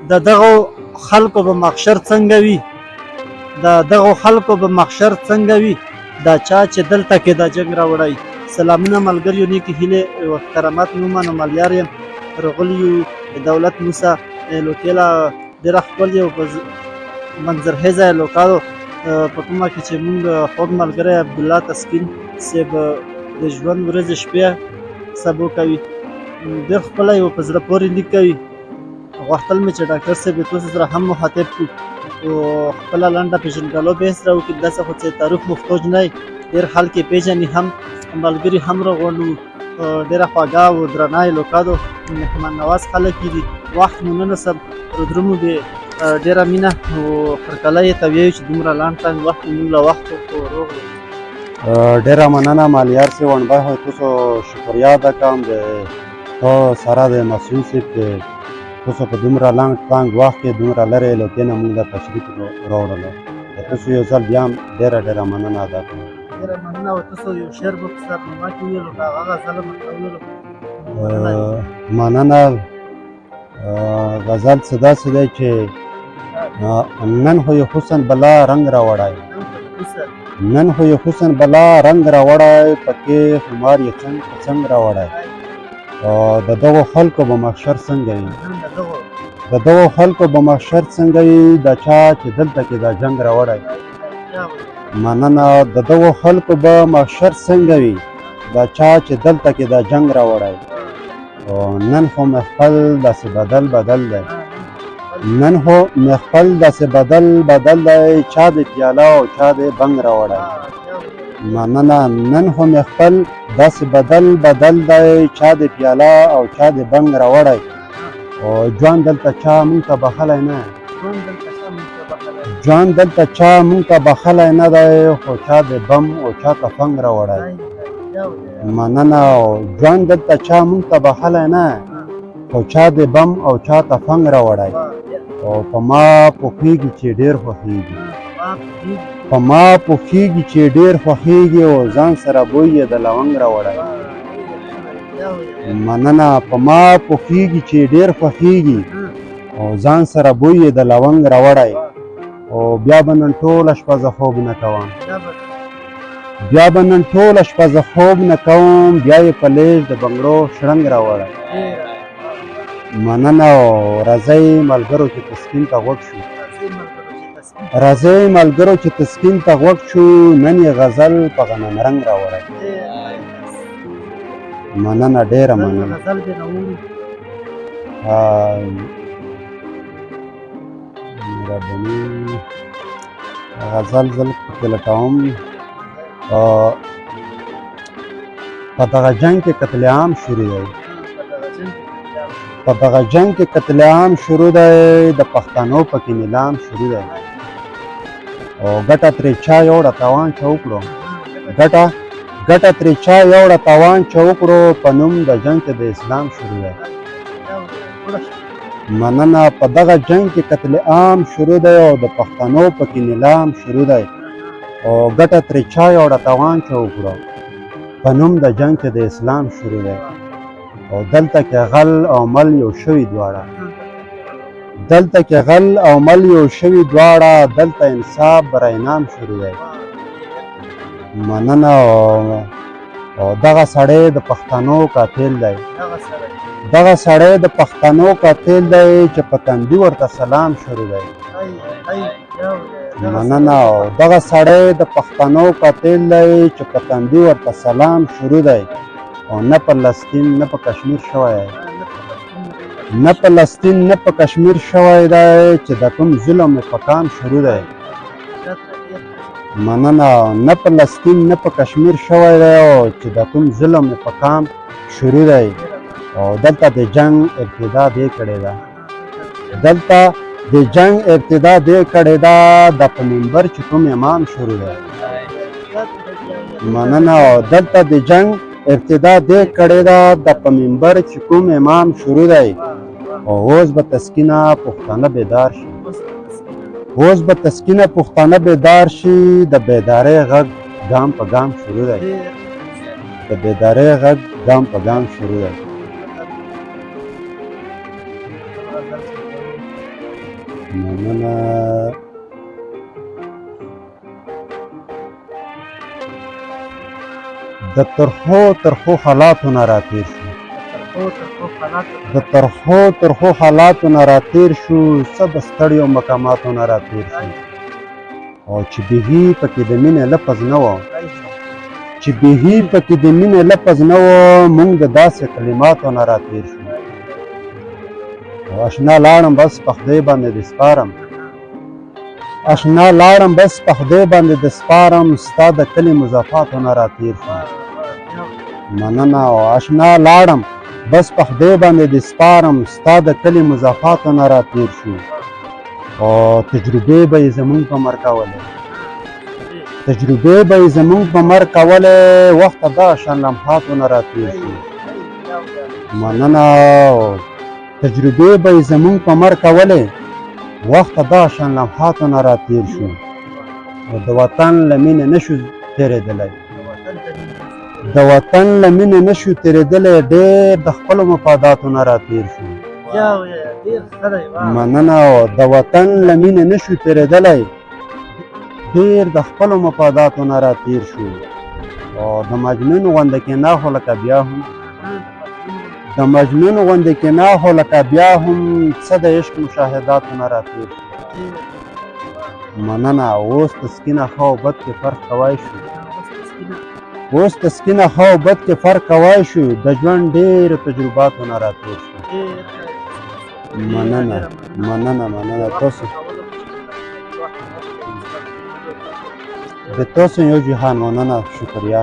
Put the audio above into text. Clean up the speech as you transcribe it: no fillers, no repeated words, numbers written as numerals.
د دغو خلکو به محشر څنګه وي، د دغو خلکو به محشر څنګه وي، دا چا چې دلته کې دا جنګ راوړی. سلامونه ملګریو، نیکې هیلې او احترامات. نومان مالیار یم، راغلي یو دولت موسی لوکیلا ډېره ښکلې او منظرخیزه لوکادو په کومه کې چې مونږ خوږ ملګری عبدالله تسکین صاحب د ژوند ورځې شپې سبو کوي، ډېر ښکلی او په زړه پورې لیک کوي. غوښتل مې چې ډاکټر صاحب تاسو سره هم مخاطب کړو او خپله لنډه پېژندګلو بحث راوکړي. داسې خو چې تاریخ محتاج نه یې، ډېر خلک یې پېژني، هم ملګري هم راغونډو، ډېره خوږه او درنه لوکادو مهمان نواز خلک یې دي. وخت مو نه نسب رودرومو بې ډېره مینه او هرکله یې ته ویایو چې دومره لنډ تنګ وخت مونږ له وخت روغ ډېره مننه مالیار صاحب. ونبه تاسو شکریا ادا کوم د تو سره د مسعود صاحب چې تاسو په دومره لنډ تنګ وخت کې دومره لرې لوکې نه مونږ ته تشریف راوړلو. د تاسو یو ځل بیا هم ډېره مننه ادا کوم. ډېره مننه. او تاسو یو شعر به په سرنامه کې ویلو، که هغه غزل مو ویلو. مننه. غزل څه داسې دی چې نن خو یې حسن بلا رنګ راوړی، نن خو یې حسن بلا رنګ راوړی، پکې خمار یې څنګ په څنګ راوړی. د دغو خلکو به محشر څنګه وي، د دغو خلکو به محشر څنګه وي، دا چا چې دلته کې دا جنګ راوړی. مننه. د دغو خلکو به محشر څنګه وي، دا چا چې دلته کې دا جنګ راوړی. نن خو محفل داسې بدل دی، نن خو محفل داسې بدل دی، چا د پیاله او چا د بنګ راوړی. مننه. نن خو محفل داسې بدل دی، چا د پیاله او چا د بنګ راوړی. جوان دلته چا مونږ ته بخلی نه، جوان دلته چا مونږ ته بخلی نه دی، خو چا د بم او چا ته فنګ راوړی. مننه. جوان دلته چا مونږ ته بخلی نه، خو چا د بم او چا ته فنګ راوړی. او په ما پوهېږي چې ډېر خوښېږي، په ما پوهېږي چې ډېر خوښېږي، او ځان سره بوی یې د لونګ راوړی. مننه. په ما پوهېږي چې ډېر خوښېږي، او ځان سره بوی یې د لونګ راوړی. او بیا به نن ټوله شپه زه خوب نه کوم، بیا به نن ټوله شپه زه خوب نه کوم، بیا یې په لیږ د بنګړو شرنګ راوړی. مننه. راځئ ملګرو چې تسکین ته غوږ شو، راځئ ملګرو چې تسکین ته غوږ شو، نن یې غزل په غنم رنګ راوړی. مننه. ډېره مننه. مهرباني. غزل زل پکې لټوم. په دغه جنګ کې قتل عام شروع دی، په دغه جنګ کې قتل عام شروع دی، د پښتنو پکې نیلام شروع دی. او ګټه ترې چا یوړه تاوان چې وکړو، ګټه ترې چا یوړه تاوان چې وکړو، په نوم د جنګ کې د اسلام شروع دی. مننه. په دغه جنګ کې قتل عام شروع دی، او د پښتنو پکې نیلام شروع دی. او ګټه ترې چا یوړه تاوان چې وکړو، په نوم د جنګ کې د اسلام شروع دی. او دلته کې غل او مل یو شوي دواړه، دلته کې غل او مل یو شوي دواړه، دلته انصاف برای نام شروع دی. مننه. او دغه سړی د پښتنو قاتل دی، دغه سړی د پښتنو قاتل دی، چې په تندي ورته سلام شروع دی. مننه. او دغه سړی د پښتنو قاتل دی، چې په تندي ورته سلام شروع دی. او نه فلسطین نه په کشمیر شوی، نه فلسطین نه په کشمیر شوی دی، چې د کوم ظلم په کام شروع دی. مننه. نه فلسطین نه په کشمیر شوی دی، او چې د کوم ظلم په کام شروع دی. او دلته د جنگ ابتدا دې کړې ده، دلته د جنگ ابتدا دې کړې ده، د په منبر چې کوم امام شروع دی. مننه. او دلته د جنگ ابتدا دې کړې ده، د په منبر چې کوم امام شروع دی. او اوس به تسکینه پښتانه بیدار شي، اوس به تسکینه پښتانه بیدار شي، د بیدارۍ غږ ګام په ګام شروع دی، د بیدارۍ غږ ګام په ګام شروع دی. مننه د ترخو حالاتو نه راتېر شو د ترخو حالاتو نه راتېر شو څه د ستړیو مقاماتو نه راتېر شو او چې بهي پکې د مینې لفظ نه و چې بهي پکې د مینې لفظ نه و موږ د داسې کلماتو نه راتېر شو او اشنا لاړم بس په خدای باندې د سپارم اشنا لاړم بس په خدای باندې د سپارم ستا د کلي مضافاتو نه راتېر شو مننه او اشنا لاړم بس په خدای باندې د سپارم ستا د کلي مضافاتو نه راتېر شو او تجربې به یې زموږ په مر کولې تجربې به یې زموږ په مر کولې وخته دا شان لمحاتو نه راتېر شو مننه او تجربې به یې زموږ په مر کولې وخته دا شان لمحاتو نه راتېر شو او د وطن له مینې نشو تېرېدلی د وطن له مینې نشو تېرېدلی ډېر د خپلو مفاداتو نه راتېر شو مننه او د وطن له مینې نشو تېرېدلی ډېر د خپلو مفاداتو نه راتېر شو او د مجنون غوندې کېنا خو لکه بیا هم د مجنون غوندې کېنا خو لکه بیا هم څه د عشق مشاهداتو نه راتېر شو مننه اوس د سکینه ښه او بد کې فرق کوای شو اوس د سکینه ښه او بد کې فرق کوای شو د ژوند ډېرو تجرباتو نه راتېر شو مننه تاسو د تاسو یو جهان مننه شکریه